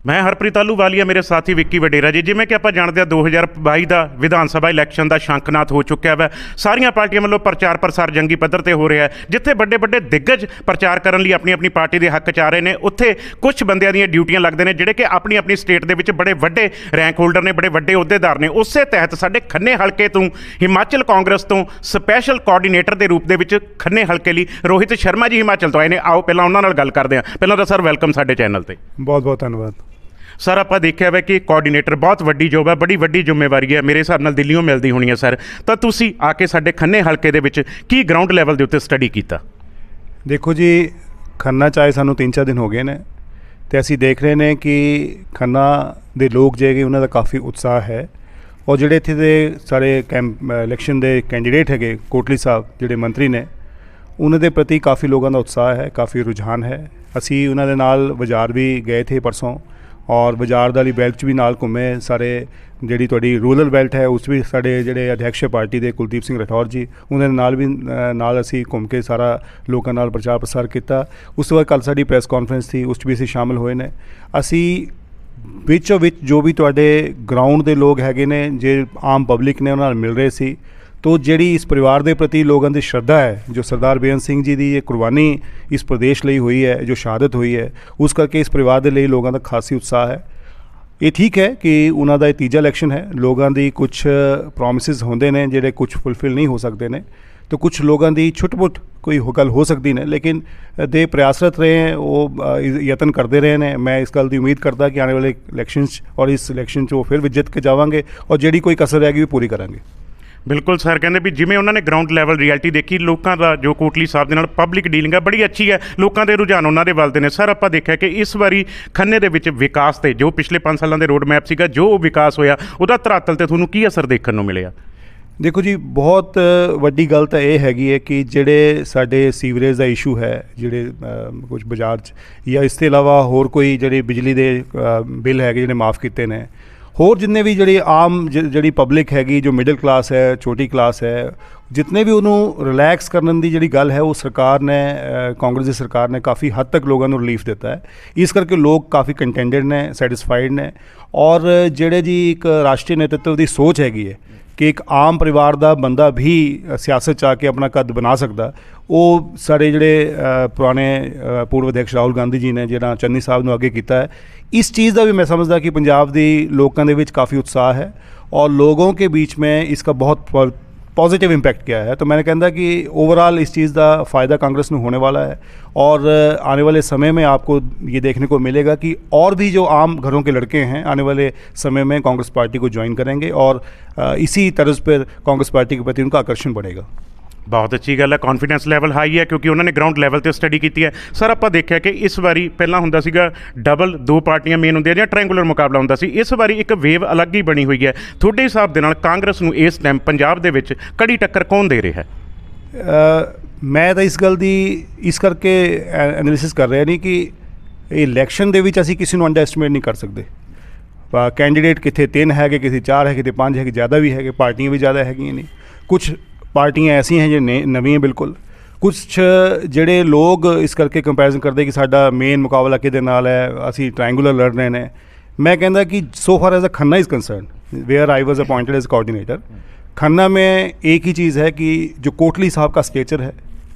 मैं हरप्रीत आलूवालिया, मेरे साथी विक्की वडेरा जी। जिमें कि आप जानते हैं 2022 का विधान सभा इलैक्शन का शंखनाद हो चुका है। सारिया पार्टियां वालों प्रचार प्रसार जंगी पद्धर पर हो रहा है। जिथे बड़े बड़े दिग्गज प्रचार करने लिए अपनी अपनी पार्टी के हक च आ रहे हैं, उत्थे कुछ बंदियां दी ड्यूटियां लगते हैं जिहड़े कि अपनी अपनी स्टेट के बड़े वड्डे रैंक होल्डर ने, बड़े वड्डे अहुदेदार ने। उस तहत साडे खन्ने हल्के तो हिमाचल कांग्रेस तो स्पैशल कोआर्डीनेटर के रूप में खन्ने हल्के लिए रोहित शर्मा जी हिमाचल तो आए हैं। आओ पहला उन्होंने गल करते हैं। पहला तो सर वेलकम साडे चैनल पर। बहुत बहुत धन्यवाद सर। आप देखा है कि कोआर्डीनेटर बहुत वड्डी जॉब है, बड़ी वड्डी जिम्मेवारी है। मेरे हिसाब नाल दिल्लीओं मिलती होनी है सर। तो तुसी आके साडे खन्ने हल्के दे विच की ग्राउंड लैवल के उत्ते स्टडी किया? देखो जी, खन्ना चाहे सानू 3-4 दिन हो गए ने तो असी देख रहे हैं कि खन्ना दे लोग जे उन्होंने काफ़ी उत्साह है। और जोड़े इत्थे दे सारे इलैक्शन के कैंडीडेट है कोटली साहब जोड़े मंत्री ने, उन्होंने प्रति काफ़ी लोगों का उत्साह है, काफ़ी रुझान है। असी उन्होंने नाल बाजार भी गए थे परसों, और बाजार वाली बेल्ट भी नाल घूमे सारे। जी थोड़ी रूरल बेल्ट है उस भी साढ़े जोड़े अध्यक्ष पार्टी के कुलदीप सिंह राठौर जी, उन्होंने नाल भी नाल असी घूम के सारा लोगों नाल प्रचार प्रसार किया। उस तो बाद कल साड़ी प्रैस कॉन्फ्रेंस थी, उस भी असी शामिल होए ने। असी विचों विच जो भी तुहाडे ग्राउंड के लोग हैगे ने, जे आम पब्लिक ने उन्हां नाल मिल रहे सी, तो जी इस परिवार के प्रति लोगों की श्रद्धा है, जो सरदार बेअंत सिंह जी की ये कुर्बानी इस प्रदेश लिए हुई है, जो शहादत हुई है, उस करके इस परिवार के लिए लोगों का खासी उत्साह है। ये ठीक है कि उन्होंने तीजा इलैक्शन है, लोगों की कुछ प्रोमिस होंदे ने जिहड़े कुछ फुलफिल नहीं हो सकते ने, तो कुछ लोगों की छुट-पुट कोई गल हो सकती ने, लेकिन दे प्रयासरत रहे हैं, वो यतन करते रहे हैं। मैं इस गल की उम्मीद करता कि आने वाले इलैक्शन और इस इलैक्शन वो फिर जित के जावांगे और जिहड़ी कोई कसर रहेगी भी पूरी करांगे। बिल्कुल सर, कहते भी जिमें उन्होंने ग्राउंड लैवल रियलिटी देखी, लोगों का जो कोटली साहब के पब्लिक डीलिंग है बड़ी अच्छी है, लोगों के रुझान उन्होंने वलते हैं। सर आप देखा कि इस बारी खन्ने के विच विकास से जो पिछले 5 सालों के रोड मैप सीगा, जो विकास होया उसका धरातल से थोनों की असर देखने को मिले? देखो जी, बहुत वड्डी गल तो यह हैगी है कि जेडे साडे सीवरेज का इशू है, जेडे कुछ बाजार या इसके अलावा होर कोई जेडे बिजली के बिल है जिन्हें माफ़ किए हैं, होर जिन्ने भी जी आम जी पब्लिक हैगी, जो मिडल क्लास है, छोटी क्लास है, जितने भी उन्होंने रिलैक्स करने की जी गल है, वो सरकार ने कांग्रेस की सरकार ने काफ़ी हद तक लोगों को रिलीफ दिता है। इस करके लोग काफ़ी कंटेंटेड ने, सैटिस्फाइड ने। और जेडे जी एक राष्ट्रीय नेतृत्व की सोच हैगी है कि एक आम परिवार का बंदा भी सियासत आके अपना कद बना सकता, वो सारे जोड़े पुराने पूर्व अध्यक्ष राहुल गांधी जी ने जो चन्नी साहब ने अगे किया है। इस चीज़ का भी मैं समझदा कि पंजाब की लोगों के काफ़ी उत्साह है और लोगों के बीच में इसका बहुत पॉजिटिव इंपैक्ट किया है। तो मैंने कहता कि ओवरऑल इस चीज़ का फ़ायदा कांग्रेस में होने वाला है और आने वाले समय में आपको ये देखने को मिलेगा कि और भी जो आम घरों के लड़के हैं आने वाले समय में कांग्रेस पार्टी को ज्वाइन करेंगे और इसी तर्ज पर कांग्रेस पार्टी के प्रति उनका आकर्षण बढ़ेगा। बहुत अच्छी गल है, कॉन्फिडेंस लैवल हाई है क्योंकि उन्होंने ग्राउंड लैवल पर स्टडी की है। सर आप देखा कि इस बारी पहला होंदा सीगा डबल 2 पार्टियां मेन होंदियां या ट्रायंगुलर मुकाबला होंदा सी, इस बारी एक वेव अलग ही बनी हुई है। थोड़े हिसाब के नाल कांग्रेस नूं इस टाइम पंजाब दे विच कड़ी टक्कर कौन दे रहा है? मैं तो इस गल की इस करके एनालिसिस कर रहा नहीं कि इलैक्शन दे विच असीं किसी नूं अंडर एस्टिमेट नहीं कर सकते। कैंडीडेट कितने 3 है, कितने 4 है, कितने 5 है, ज़्यादा भी है, पार्टियां भी ज़्यादा है नहीं। कुछ पार्टियां ऐसी हैं जो नवी हैं बिल्कुल, कुछ जेडे लोग इस करके कंपैरिजन करते कि साडा मेन मुकाबला किहदे नाल है, असी ट्रायंगुलर लड़ रहे हैं। मैं कहता कि so far as a Khanna is concern, where I was appointed as coordinator, Khanna में एक ही चीज़ है कि जो कोटली साहब का स्टेचर है,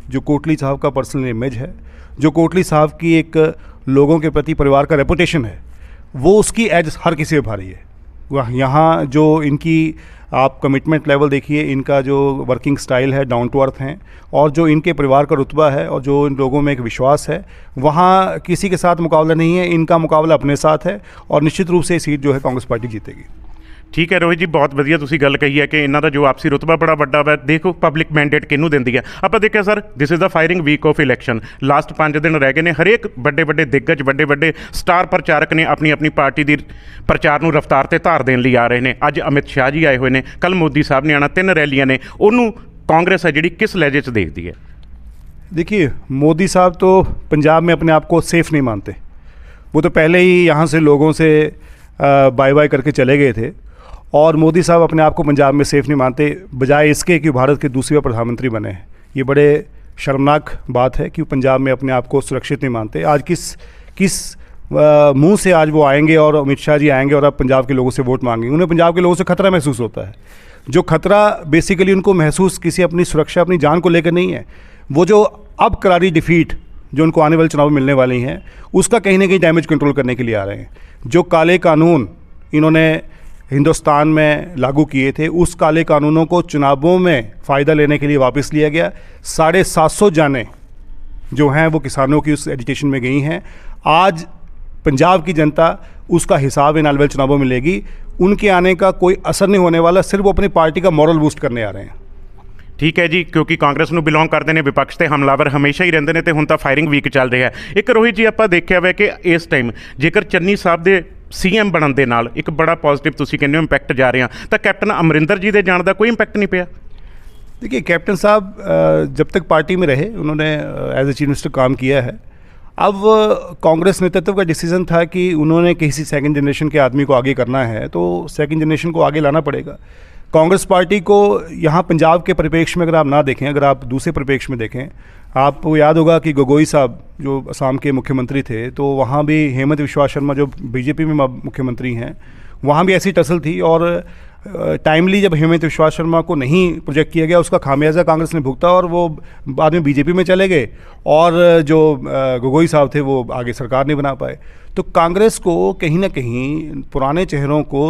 जो कोटली साहब का पर्सनल इमेज है, जो कोटली साहब की एक लोगों के प्रति परिवार का रेपुटेशन है, वो उसकी एज हर किसी में भारी है। वह यहाँ जो इनकी आप कमिटमेंट लेवल देखिए, इनका जो वर्किंग स्टाइल है, डाउन टू अर्थ हैं, और जो इनके परिवार का रुतबा है और जो इन लोगों में एक विश्वास है, वहाँ किसी के साथ मुकाबला नहीं है, इनका मुकाबला अपने साथ है और निश्चित रूप से ये सीट जो है कांग्रेस पार्टी जीतेगी। ठीक है रोहित जी, बहुत वधिया तुसीं गल कही है कि इन्हों का जो आपसी रुतबा बड़ा वड्डा है। देखो पब्लिक मैंडेट किनू दिंदी है। आप देखिए sir, this is the firing week of election, last 5 दिन रह गए हैं। हरेक बड़े बड़े दिग्गज, बड़े बड़े स्टार प्रचारक ने अपनी अपनी पार्टी की प्रचार नूं रफ्तार ते धार देने लिए आ रहे हैं। अज अमित शाह जी आए हुए हैं, कल मोदी साहब ने आना, 3 रैलियां ने। उन्होंने कांग्रेस है जी किस लहजे च देखती है? देखिए, मोदी साहब तो पंजाब में अपने आप को सेफ़ नहीं मानते। वो तो पहले ही यहाँ से लोगों से बाय बाय करके चले गए थे। और मोदी साहब अपने आप को पंजाब में सेफ नहीं मानते, बजाय इसके कि भारत के दूसरे प्रधानमंत्री बने हैं। ये बड़े शर्मनाक बात है कि पंजाब में अपने आप को सुरक्षित नहीं मानते। आज किस मुंह से आज वो आएंगे और अमित शाह जी आएंगे और अब पंजाब के लोगों से वोट मांगेंगे। उन्हें पंजाब के लोगों से खतरा महसूस होता है। जो खतरा बेसिकली उनको महसूस किसी अपनी सुरक्षा, अपनी जान को लेकर नहीं है, वो जो अब करारी डिफीट जो उनको आने वाले चुनाव में मिलने वाली हैं, उसका कहीं ना कहीं डैमेज कंट्रोल करने के लिए आ रहे हैं। जो काले कानून इन्होंने हिंदुस्तान में लागू किए थे, उस काले कानूनों को चुनावों में फ़ायदा लेने के लिए वापस लिया गया। 750 जानें जो हैं वो किसानों की उस एजिटेशन में गई हैं। आज पंजाब की जनता उसका हिसाब इन आने वाले चुनावों में लेगी। उनके आने का कोई असर नहीं होने वाला, सिर्फ वो अपनी पार्टी का मॉरल बूस्ट करने आ रहे हैं। ठीक है जी, क्योंकि ਕਾਂਗਰਸ ਨੂੰ ਬਿਲੋਂਗ ਕਰਦੇ ਨੇ, ਵਿਪਕਸ਼ ਤੇ ਹਮਲਾਵਰ ਹਮੇਸ਼ਾ ਹੀ ਰਹਿੰਦੇ ਨੇ ਤੇ ਹੁਣ ਤਾਂ ਫਾਇਰਿੰਗ ਵੀਕ ਚੱਲ ਰਿਹਾ। ਇੱਕ ਰੋਹਿਤ ਜੀ ਆਪਾਂ ਦੇਖਿਆ ਵਾ ਕਿ ਇਸ ਟਾਈਮ ਜੇਕਰ ਚੰਨੀ ਸਾਹਿਬ ਦੇ ਸੀਐਮ ਬਣਨ ਦੇ ਨਾਲ ਇੱਕ ਬੜਾ ਪੋਜ਼ਿਟਿਵ ਤੁਸੀਂ ਕਹਿੰਦੇ ਹੋ ਇੰਪੈਕਟ ਜਾ ਰਿਹਾ, ਤਾਂ ਕੈਪਟਨ ਅਮਰਿੰਦਰ ਜੀ ਦੇ ਜਾਣ ਦਾ ਕੋਈ ਇੰਪੈਕਟ नहीं ਪਿਆ। देखिए, कैप्टन साहब जब तक पार्टी में रहे उन्होंने एज ए चीफ मिनिस्टर काम किया है। अब कांग्रेस नेतृत्व का डिसीजन था कि उन्होंने किसी सेकंड जनरेशन के आदमी को आगे करना है, तो सेकंड जनरेशन को आगे लाना पड़ेगा। कांग्रेस पार्टी को यहाँ पंजाब के परिप्रेक्ष्य में अगर आप ना देखें, अगर आप दूसरे परिप्रेक्ष्य में देखें, आपको याद होगा कि गोगोई साहब जो असम के मुख्यमंत्री थे, तो वहाँ भी हेमंत विश्वा शर्मा जो बीजेपी में मुख्यमंत्री हैं, वहाँ भी ऐसी टसल थी। और टाइमली जब हेमंत विश्वा शर्मा को नहीं प्रोजेक्ट किया गया, उसका खामियाजा कांग्रेस ने भुगता और वो बाद में बीजेपी में चले गए। और जो गोगोई साहब थे वो आगे सरकार नहीं बना पाए। तो कांग्रेस को कहीं ना कहीं पुराने चेहरों को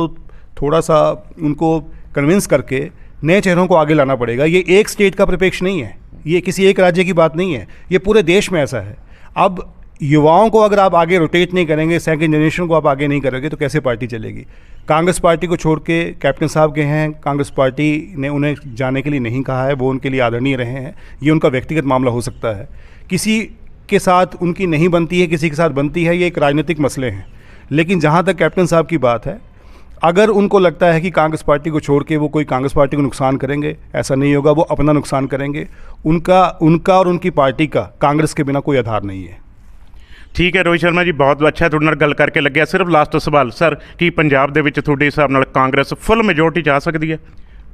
थोड़ा सा उनको कन्विंस करके नए चेहरों को आगे लाना पड़ेगा। ये एक स्टेट का परिप्रेक्ष्य नहीं है, ये किसी एक राज्य की बात नहीं है, ये पूरे देश में ऐसा है। अब युवाओं को अगर आप आगे रोटेट नहीं करेंगे, सेकंड जनरेशन को आप आगे नहीं करोगे, तो कैसे पार्टी चलेगी। कांग्रेस पार्टी को छोड़ के कैप्टन साहब गए हैं, कांग्रेस पार्टी ने उन्हें जाने के लिए नहीं कहा है, वो उनके लिए आदरणीय रहे हैं। ये उनका व्यक्तिगत मामला हो सकता है, किसी के साथ उनकी नहीं बनती है, किसी के साथ बनती है, ये एक राजनीतिक मसले हैं। लेकिन जहाँ तक कैप्टन साहब की बात है, अगर उनको लगता है कि कांग्रेस पार्टी को छोड़ के वो कोई कांग्रेस पार्टी को नुकसान करेंगे, ऐसा नहीं होगा। वो अपना नुकसान करेंगे। उनका और उनकी पार्टी का कांग्रेस के बिना कोई आधार नहीं है। ਠੀਕ ਹੈ ਰੋਹਿਤ ਸ਼ਰਮਾ ਜੀ, ਬਹੁਤ ਅੱਛਾ ਤੁਹਾਡੇ ਨਾਲ ਗੱਲ ਕਰਕੇ ਲੱਗਿਆ। ਸਿਰਫ ਲਾਸਟ ਸਵਾਲ ਸਰ, ਕੀ ਪੰਜਾਬ ਦੇ ਵਿੱਚ ਤੁਹਾਡੇ ਹਿਸਾਬ ਨਾਲ ਕਾਂਗਰਸ ਫੁੱਲ मेजोरिटी 'ਚ ਆ ਸਕਦੀ है?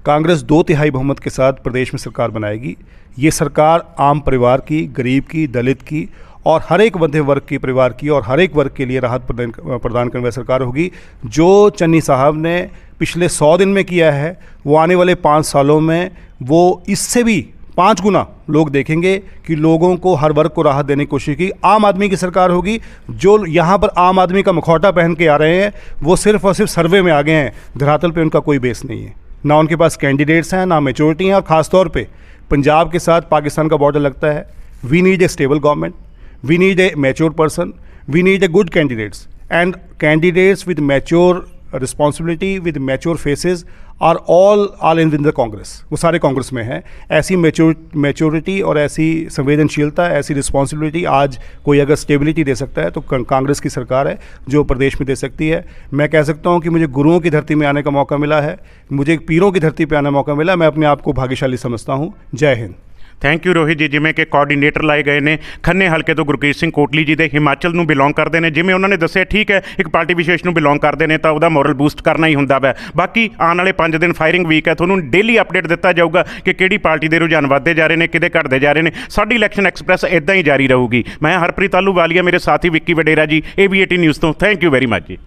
कांग्रेस 2/3 बहुमत के साथ प्रदेश में सरकार बनाएगी। ये सरकार आम परिवार की, गरीब की, दलित की और हर एक मध्य वर्ग के परिवार की और हर एक वर्ग के लिए राहत प्रदान करने वाली सरकार होगी। जो चन्नी साहब ने पिछले 100 दिन में किया है, वो आने वाले 5 सालों में वो इससे भी 5 गुना लोग देखेंगे कि लोगों को, हर वर्ग को राहत देने की कोशिश की। आम आदमी की सरकार होगी। जो यहाँ पर आम आदमी का मुखौटा पहन के आ रहे हैं, वो सिर्फ और सिर्फ सर्वे में आ गए हैं, धरातल पे उनका कोई बेस नहीं है। ना उनके पास कैंडिडेट्स हैं, ना मेचोरिटी हैं। और ख़ास तौर पे पंजाब के साथ पाकिस्तान का बॉर्डर लगता है। We need a stable government, we need a mature person, we need a good candidates and candidates with mature responsibility, with mature faces are all in the Congress. वो सारे कांग्रेस में हैं। ऐसी मैच्योरिटी और ऐसी संवेदनशीलता, ऐसी रिस्पॉन्सिबिलिटी आज कोई अगर स्टेबिलिटी दे सकता है तो कांग्रेस की सरकार है जो प्रदेश में दे सकती है। मैं कह सकता हूँ कि मुझे गुरुओं की धरती में आने का मौका मिला है, मुझे पीरों की धरती पर आने का मौका मिला। मैं अपने आप को भाग्यशाली समझता हूँ। जय हिंद। ਥੈਂਕ ਯੂ ਰੋਹਿਤ ਜੀ। ਜਿਵੇਂ ਕਿ ਕੋਆਰਡੀਨੇਟਰ ਲਾਏ ਗਏ ਨੇ ਖੰਨੇ ਹਲਕੇ ਤੋਂ ਗੁਰਕੀਰਤ ਸਿੰਘ ਕੋਟਲੀ ਜੀ ਦੇ, ਹਿਮਾਚਲ ਨੂੰ ਬਿਲੋਂਗ ਕਰਦੇ ਨੇ। ਜਿਵੇਂ ਉਹਨਾਂ ਨੇ ਦੱਸਿਆ, ਠੀਕ ਹੈ, ਇੱਕ ਪਾਰਟੀ ਵਿਸ਼ੇਸ਼ ਨੂੰ ਬਿਲੋਂਗ ਕਰਦੇ ਨੇ ਤਾਂ ਉਹਦਾ ਮੋਰਲ ਬੂਸਟ ਕਰਨਾ ਹੀ ਹੁੰਦਾ ਵੈ। ਬਾਕੀ ਆਉਣ ਵਾਲੇ 5 ਦਿਨ ਫਾਇਰਿੰਗ ਵੀਕ ਹੈ, ਤੁਹਾਨੂੰ ਡੇਲੀ ਅਪਡੇਟ ਦਿੱਤਾ ਜਾਊਗਾ ਕਿ ਕਿਹੜੀ ਪਾਰਟੀ ਦੇ ਰੁਝਾਨ ਵੱਧਦੇ ਜਾ ਰਹੇ ਨੇ, ਕਿਹਦੇ ਘਟਦੇ ਜਾ ਰਹੇ ਨੇ। ਸਾਡੀ ਇਲੈਕਸ਼ਨ ਐਕਸਪ੍ਰੈਸ ਇੱਦਾਂ ਹੀ ਜਾਰੀ ਰਹੂਗੀ। ਮੈਂ ਹਰਪ੍ਰੀਤ ਆਲੂਵਾਲੀਆ, ਮੇਰੇ ਸਾਥੀ ਵਿੱਕੀ ਵਡੇਰਾ ਜੀ, AV18 ਨਿਊਜ਼ ਤੋਂ। ਥੈਂਕ ਯੂ ਵੈਰੀ ਮਚ ਜੀ।